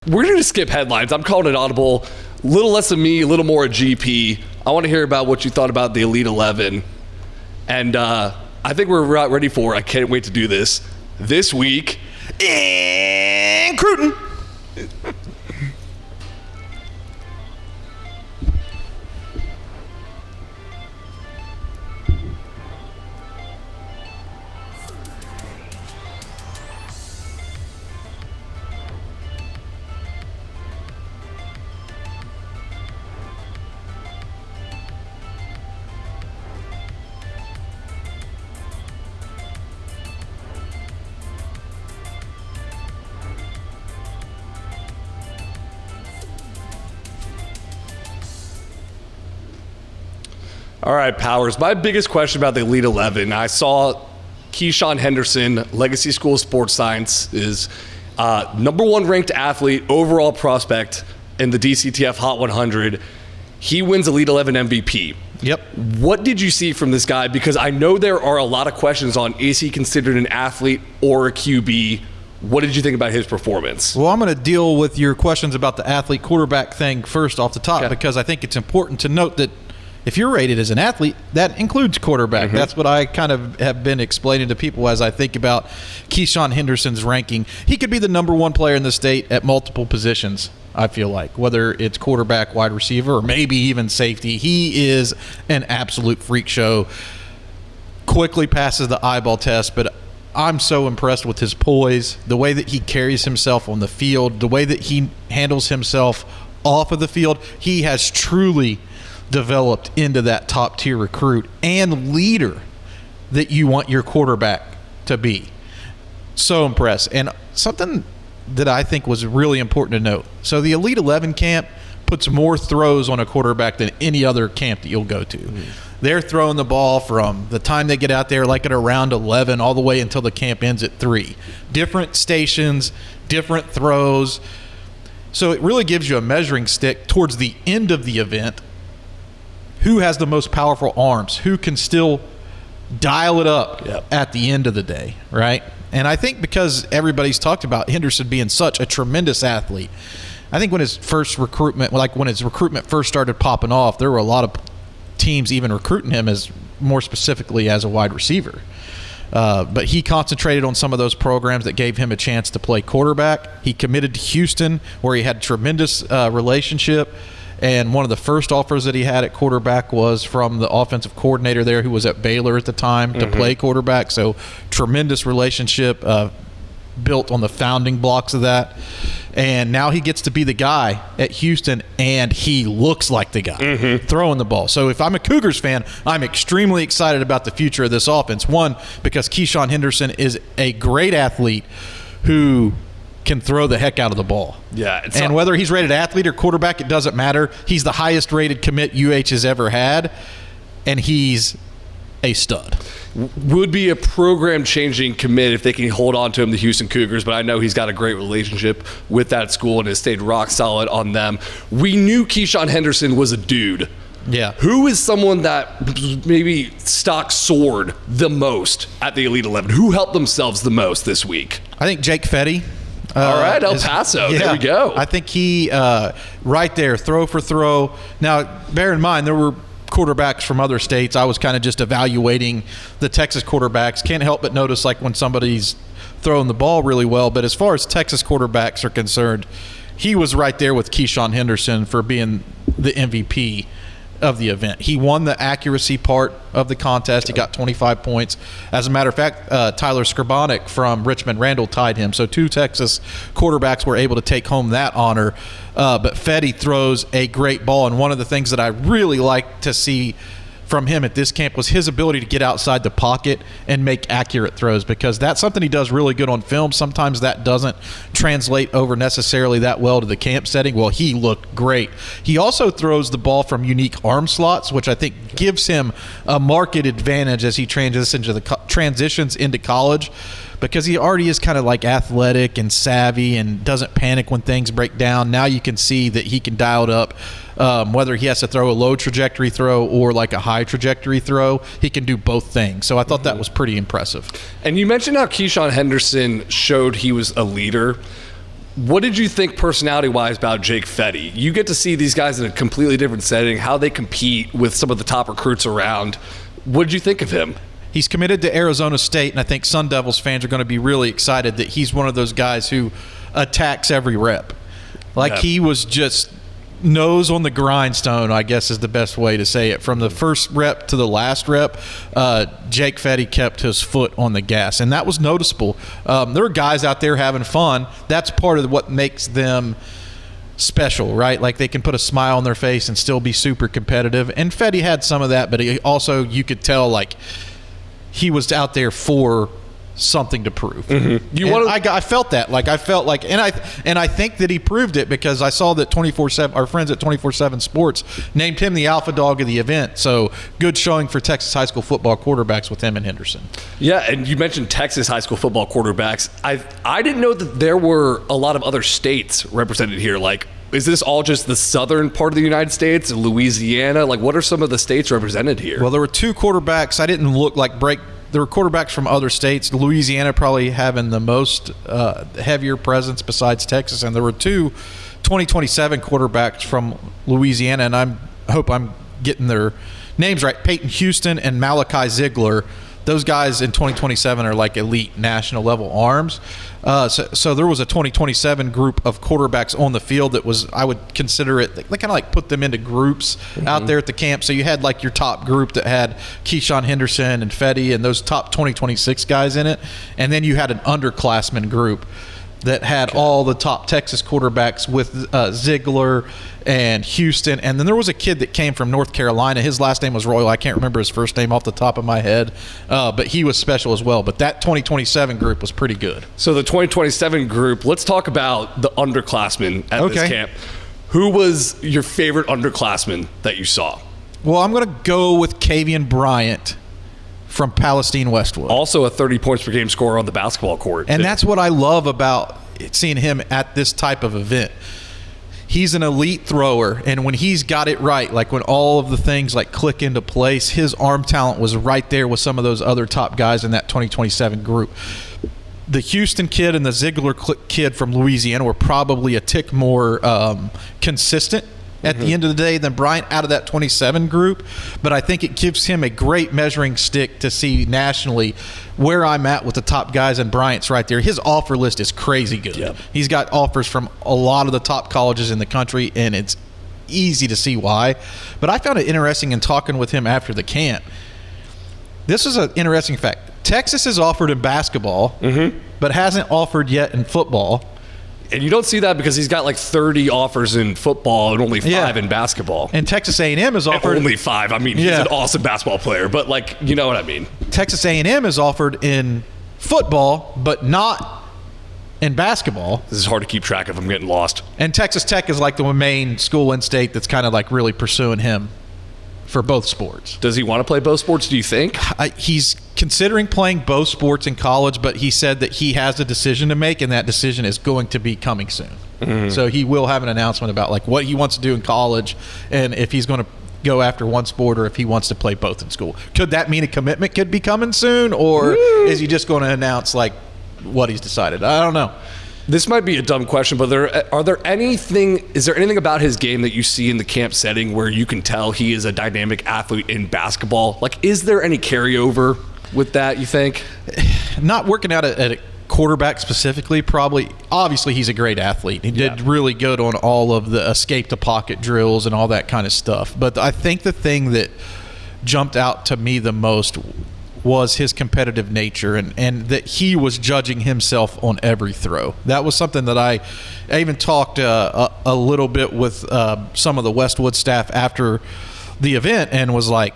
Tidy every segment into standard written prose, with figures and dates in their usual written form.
we're going to skip headlines. I'm calling it audible. A little less of me, a little more of GP. I want to hear about what you thought about the Elite 11. And I think we're ready for it. I can't wait to do this week in Crootin. All right, Powers. My biggest question about the Elite 11, I saw Keyshawn Henderson, Legacy School of Sports Science, is number 1 ranked athlete, overall prospect in the DCTF Hot 100. He wins Elite 11 MVP. Yep. What did you see from this guy? Because I know there are a lot of questions on, is he considered an athlete or a QB? What did you think about his performance? Well, I'm going to deal with your questions about the athlete quarterback thing first off the top, because I think it's important to note that if you're rated as an athlete, that includes quarterback. That's what I kind of have been explaining to people as I think about Keyshawn Henderson's ranking. He could be the number 1 player in the state at multiple positions, I feel like, whether it's quarterback, wide receiver, or maybe even safety. He is an absolute freak show. Quickly passes the eyeball test, but I'm so impressed with his poise, the way that he carries himself on the field, the way that he handles himself off of the field. He has truly developed into that top tier recruit and leader that you want your quarterback to be. So impressed. And something that I think was really important to note. So the Elite 11 camp puts more throws on a quarterback than any other camp that you'll go to. They're throwing the ball from the time they get out there, like at around 11, all the way until the camp ends at 3. Different stations, different throws. So it really gives you a measuring stick towards the end of the event. Who has the most powerful arms? Who can still dial it up at the end of the day, right? And I think because everybody's talked about Henderson being such a tremendous athlete, I think when his first recruitment, like when his recruitment first started popping off, there were a lot of teams even recruiting him as more specifically as a wide receiver. But he concentrated on some of those programs that gave him a chance to play quarterback. He committed to Houston, where he had a tremendous relationship. And one of the first offers that he had at quarterback was from the offensive coordinator there, who was at Baylor at the time, to play quarterback. So tremendous relationship built on the founding blocks of that. And now he gets to be the guy at Houston, and he looks like the guy throwing the ball. So if I'm a Cougars fan, I'm extremely excited about the future of this offense. One, because Keyshawn Henderson is a great athlete who can throw the heck out of the ball. Yeah. And whether he's rated athlete or quarterback, it doesn't matter. He's the highest rated commit UH has ever had, and he's a stud. Would be a program-changing commit if they can hold on to him, the Houston Cougars, but I know he's got a great relationship with that school and has stayed rock solid on them. We knew Keyshawn Henderson was a dude. Yeah. Who is someone that maybe stock soared the most at the Elite 11? Who helped themselves the most this week? I think Jake Fetty. All right, El Paso. Yeah, there we go. I think he, right there, throw for throw. Now, bear in mind, there were quarterbacks from other states. I was kind of just evaluating the Texas quarterbacks. Can't help but notice, like, when somebody's throwing the ball really well. But as far as Texas quarterbacks are concerned, he was right there with Keyshawn Henderson for being the MVP of the event. He won the accuracy part of the contest. He got 25 points. As a matter of fact, Tyler Skrbonek from Richmond Randall tied him. So 2 Texas quarterbacks were able to take home that honor. But Fetty throws a great ball. And one of the things that I really like to see from him at this camp was his ability to get outside the pocket and make accurate throws, because that's something he does really good on film. Sometimes that doesn't translate over necessarily that well to the camp setting. Well, he looked great. He also throws the ball from unique arm slots, which I think gives him a marked advantage as he transitions into college, because he already is kind of like athletic and savvy and doesn't panic when things break down. Now you can see that he can dial it up. Whether he has to throw a low trajectory throw or like a high trajectory throw, he can do both things. So I thought that was pretty impressive. And you mentioned how Keyshawn Henderson showed he was a leader. What did you think personality-wise about Jake Fetty? You get to see these guys in a completely different setting, how they compete with some of the top recruits around. What did you think of him? He's committed to Arizona State, and I think Sun Devils fans are going to be really excited that he's one of those guys who attacks every rep. He was just nose on the grindstone, I guess is the best way to say it. From the first rep to the last rep, Jake Fetty kept his foot on the gas, and that was noticeable. There are guys out there having fun. That's part of what makes them special, right? Like, they can put a smile on their face and still be super competitive. And Fetty had some of that, but he also, you could tell, like, he was out there for something to prove. Mm-hmm. I felt that. And I think that he proved it, because I saw that 24/7, our friends at 24/7 Sports named him the alpha dog of the event. So good showing for Texas high school football quarterbacks with him and Henderson. Yeah, and you mentioned Texas high school football quarterbacks. I didn't know that there were a lot of other states represented here. Like, is this all just the southern part of the United States, Louisiana? Like, what are some of the states represented here? Well, there were 2 quarterbacks. I didn't look like there were quarterbacks from other states. Louisiana probably having the most heavier presence besides Texas. And there were 2 2027 quarterbacks from Louisiana, and I hope I'm getting their names right. Peyton Houston and Malachi Ziegler. Those guys in 2027 are like elite national level arms. So there was a 2027 group of quarterbacks on the field that was, I would consider it, they kind of like put them into groups out there at the camp. So you had like your top group that had Keyshawn Henderson and Fetty and those top 2026 guys in it. And then you had an underclassmen group that had all the top Texas quarterbacks with Ziegler and Houston. And then there was a kid that came from North Carolina. His last name was Royal. I can't remember his first name off the top of my head, but he was special as well. But that 2027 group was pretty good. So the 2027 group, let's talk about the underclassmen at this camp. Who was your favorite underclassman that you saw? Well, I'm going to go with Kavian Bryant from Palestine Westwood. Also a 30 points per game scorer on the basketball court. And that's what I love about seeing him at this type of event. He's an elite thrower, and when he's got it right, like when all of the things like click into place, his arm talent was right there with some of those other top guys in that 2027 group. The Houston kid and the Ziegler kid from Louisiana were probably a tick more consistent at the end of the day than Bryant out of that 27 group, but I think it gives him a great measuring stick to see nationally where I'm at with the top guys, and Bryant's right there. His offer list is crazy good. Yep. He's got offers from a lot of the top colleges in the country, and it's easy to see why. But I found it interesting in talking with him after the camp. This is an interesting fact. Texas has offered in basketball, but hasn't offered yet in football. And you don't see that because he's got like 30 offers in football and only 5 in basketball. And Texas A&M has offered only 5. I mean, he's an awesome basketball player, but like, you know what I mean. Texas A&M has offered in football, but not in basketball. This is hard to keep track of. I'm getting lost. And Texas Tech is like the main school in state that's kind of like really pursuing him for both sports. Does he want to play both sports, do you think? He's considering playing both sports in college, but he said that he has a decision to make, and that decision is going to be coming soon. So he will have an announcement about like what he wants to do in college, and if he's going to go after one sport or if he wants to play both in school. Could that mean a commitment could be coming soon, or is he just going to announce like what he's decided? I don't know. This might be a dumb question, but is there anything about his game that you see in the camp setting where you can tell he is a dynamic athlete in basketball? Like, is there any carryover with that, you think? Not working out at a quarterback specifically, probably. Obviously, he's a great athlete. He did really good on all of the escape the pocket drills and all that kind of stuff. But I think the thing that jumped out to me the most was his competitive nature, and that he was judging himself on every throw. That was something that I even talked a little bit with some of the Westwood staff after the event, and was like,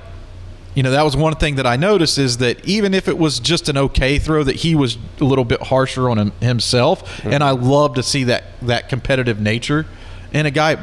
you know, that was one thing that I noticed, is that even if it was just an okay throw, that he was a little bit harsher on himself. And I love to see that competitive nature. And a guy,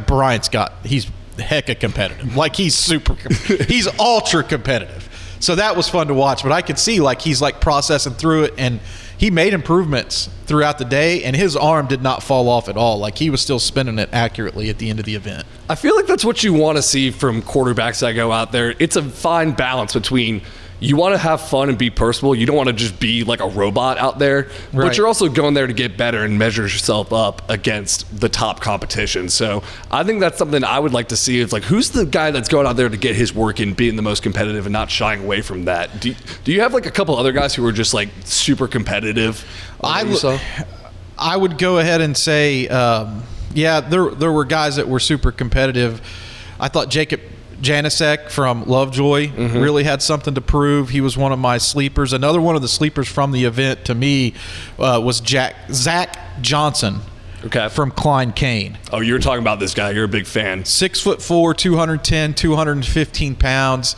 he's hecka competitive. Like, he's ultra competitive. So that was fun to watch, but I could see like he's like processing through it, and he made improvements throughout the day, and his arm did not fall off at all. Like, he was still spinning it accurately at the end of the event. I feel like that's what you want to see from quarterbacks that go out there. It's a fine balance between you want to have fun and be personable. You don't want to just be like a robot out there, Right. but you're also going there to get better and measure yourself up against the top competition. So I think that's something I would like to see. It's like, who's the guy that's going out there to get his work in, being the most competitive and not shying away from that? Do you have like a couple other guys who are just like super competitive? I would go ahead and say, there were guys that were super competitive. I thought Jacob Janicek from Lovejoy really had something to prove. He was one of my sleepers. Another one of the sleepers from the event to me was Zach Johnson from Klein Kane. Oh, you were talking about this guy. You're a big fan. 6'4", 210, 215 pounds.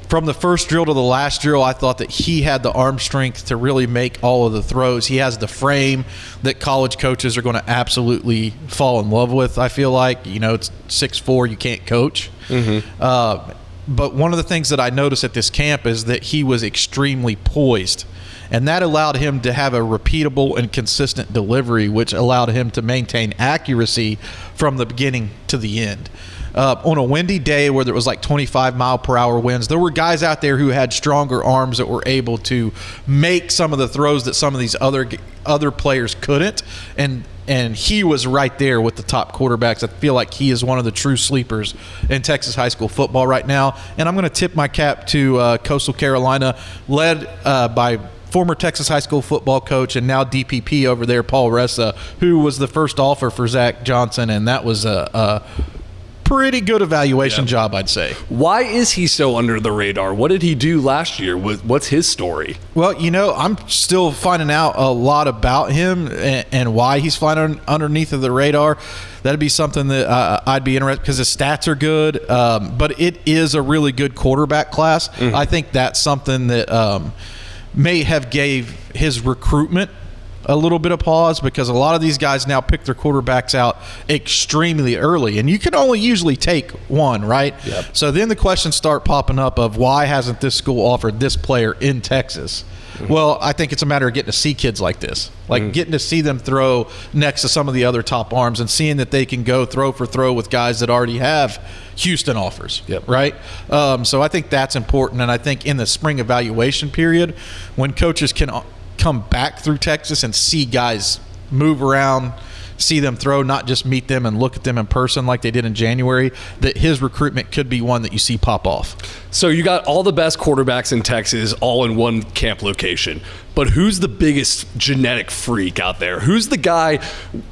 From the first drill to the last drill, I thought that he had the arm strength to really make all of the throws. He has the frame that college coaches are going to absolutely fall in love with, I feel like. It's 6'4", you can't coach. But one of the things that I noticed at this camp is that he was extremely poised. And that allowed him to have a repeatable and consistent delivery, which allowed him to maintain accuracy from the beginning to the end. On a windy day where there was like 25-mile-per-hour winds, there were guys out there who had stronger arms that were able to make some of the throws that some of these other players couldn't. And he was right there with the top quarterbacks. I feel like he is one of the true sleepers in Texas high school football right now. And I'm going to tip my cap to Coastal Carolina, led by former Texas high school football coach and now DPP over there, Paul Ressa, who was the first offer for Zach Johnson, and that was a pretty good evaluation job, I'd say. Why is he so under the radar? What did he do last year? What's his story? Well, I'm still finding out a lot about him and why he's flying underneath of the radar. That'd be something that I'd be interested, because his stats are good, but it is a really good quarterback class. I think that's something that may have gave his recruitment a little bit of pause, because a lot of these guys now pick their quarterbacks out extremely early, and you can only usually take one, right? Yep. So then the questions start popping up of, why hasn't this school offered this player in Texas? Well, I think it's a matter of getting to see kids like this, getting to see them throw next to some of the other top arms and seeing that they can go throw for throw with guys that already have Houston offers, right? So I think that's important, and I think in the spring evaluation period, when coaches can come back through Texas and see guys move around, see them throw, not just meet them and look at them in person like they did in January, that his recruitment could be one that you see pop off. So you got all the best quarterbacks in Texas all in one camp location, but who's the biggest genetic freak out there? Who's the guy,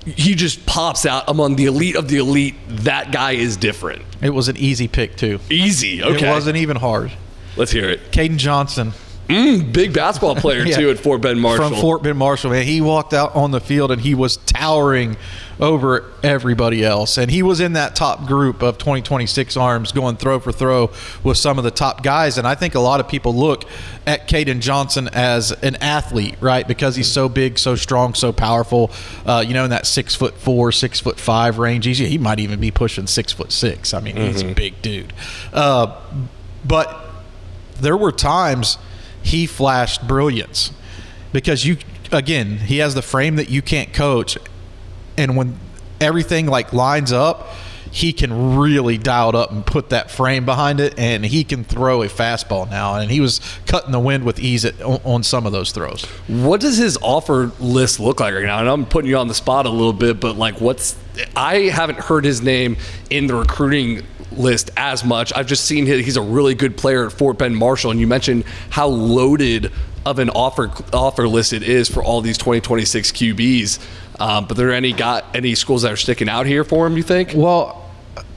he just pops out among the elite of the elite? That guy is different. It was an easy pick too. Easy, okay. It wasn't even hard. Let's hear it. Caden Johnson. Big basketball player too at Fort Bend Marshall. From Fort Bend Marshall, man. He walked out on the field and he was towering over everybody else. And he was in that top group of 2026 arms going throw for throw with some of the top guys. And I think a lot of people look at Caden Johnson as an athlete, right? Because he's so big, so strong, so powerful, in that 6'4", 6'5" range. He might even be pushing 6'6". I mean, he's a big dude. But there were times he flashed brilliance, because he has the frame that you can't coach, and when everything lines up, he can really dial it up and put that frame behind it, and he can throw a fastball now, and he was cutting the wind with ease on some of those throws. What does his offer list look like right now? And I'm putting you on the spot a little bit, but I haven't heard his name in the recruiting list as much. I've just seen he's a really good player at Fort Bend Marshall, and you mentioned how loaded of an offer list it is for all these 2026 QBs. But are there any schools that are sticking out here for him, you think? Well,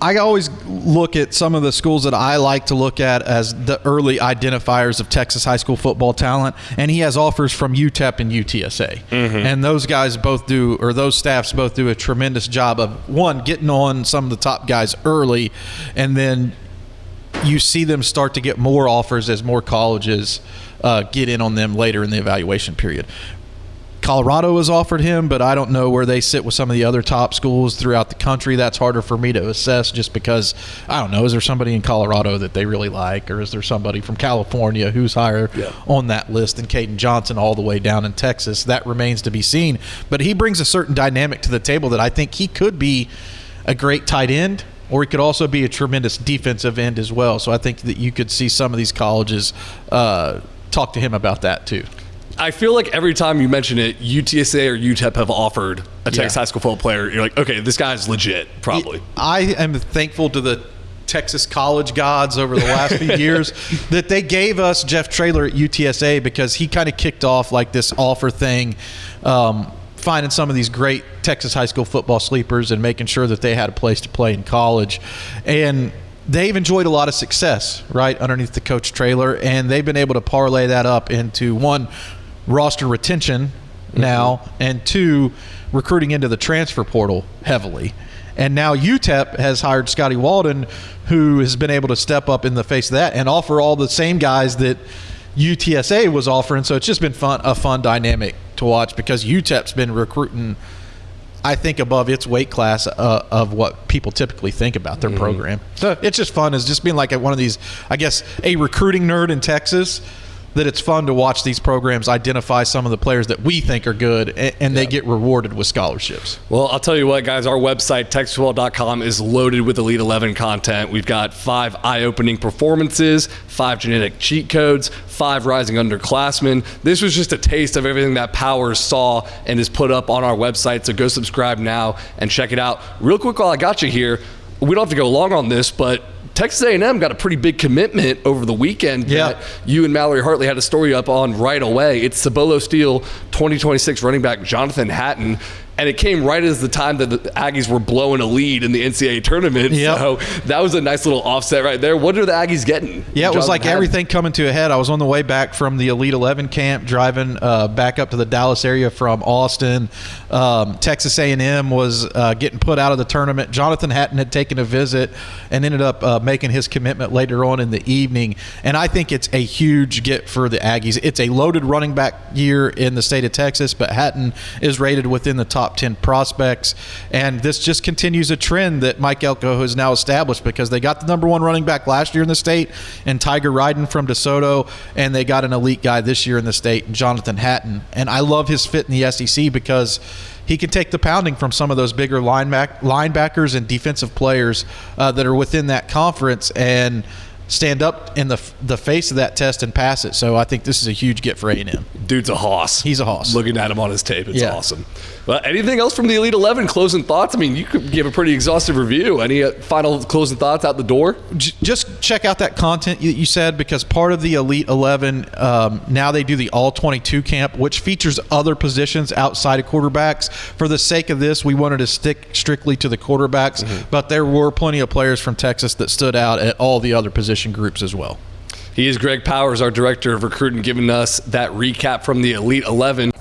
I always look at some of the schools that I like to look at as the early identifiers of Texas high school football talent, and he has offers from UTEP and UTSA. And those staffs both do a tremendous job of, one, getting on some of the top guys early, and then you see them start to get more offers as more colleges get in on them later in the evaluation period. Colorado has offered him, but I don't know where they sit with some of the other top schools throughout the country. That's harder for me to assess, just because, I don't know, is there somebody in Colorado that they really like, or is there somebody from California who's higher on that list than Caden Johnson all the way down in Texas? That remains to be seen. But he brings a certain dynamic to the table that I think he could be a great tight end. or he could also be a tremendous defensive end as well. So I think that you could see some of these colleges talk to him about that too. I feel like every time you mention it, UTSA or UTEP have offered a Texas high school football player. You're like, okay, this guy's legit, probably. I am thankful to the Texas college gods over the last few years that they gave us Jeff Traylor at UTSA, because he kind of kicked off like this offer thing, finding some of these great Texas high school football sleepers and making sure that they had a place to play in college. And they've enjoyed a lot of success, right, underneath the coach Traylor, and they've been able to parlay that up into, one, roster retention now, and two, recruiting into the transfer portal heavily. And now UTEP has hired Scotty Walden, who has been able to step up in the face of that and offer all the same guys that UTSA was offering. So it's just been a fun dynamic to watch, because UTEP's been recruiting, I think, above its weight class of what people typically think about their program. So it's just fun as just being like one of these, I guess, a recruiting nerd in Texas, that it's fun to watch these programs identify some of the players that we think are good, and they get rewarded with scholarships. Well, I'll tell you what, guys, our website, TexasFootball.com, is loaded with Elite 11 content. We've got 5 eye-opening performances, 5 genetic cheat codes, 5 rising underclassmen. This was just a taste of everything that Powers saw and is put up on our website, so go subscribe now and check it out. Real quick, while I got you here, we don't have to go long on this, but Texas A&M got a pretty big commitment over the weekend that you and Mallory Hartley had a story up on right away. It's Cibolo Steel 2026 running back Jonathan Hatton, and it came right as the time that the Aggies were blowing a lead in the NCAA tournament. So that was a nice little offset right there. What are the Aggies getting? Yeah, it was like everything coming to a head. I was on the way back from the Elite 11 camp, driving back up to the Dallas area from Austin. Texas A&M was getting put out of the tournament. Jonathan Hatton had taken a visit and ended up making his commitment later on in the evening. And I think it's a huge get for the Aggies. It's a loaded running back year in the state of Texas, but Hatton is rated within the top 10 prospects, and this just continues a trend that Mike Elko has now established, because they got the number 1 running back last year in the state and Tiger Ryden from DeSoto, and they got an elite guy this year in the state, Jonathan Hatton. And I love his fit in the SEC, because he can take the pounding from some of those bigger linebackers and defensive players that are within that conference, and stand up in the face of that test and pass it. So I think this is a huge get for A&M. Dude's a hoss. He's a hoss. Looking at him on his tape, it's awesome. Well, anything else from the Elite 11? Closing thoughts? I mean, you could give a pretty exhaustive review. Any final closing thoughts out the door? Just check out that content you said, because part of the Elite 11, now they do the All-22 camp, which features other positions outside of quarterbacks. For the sake of this, we wanted to stick strictly to the quarterbacks, but there were plenty of players from Texas that stood out at all the other position groups as well. He is Greg Powers, our director of recruiting, giving us that recap from the Elite 11.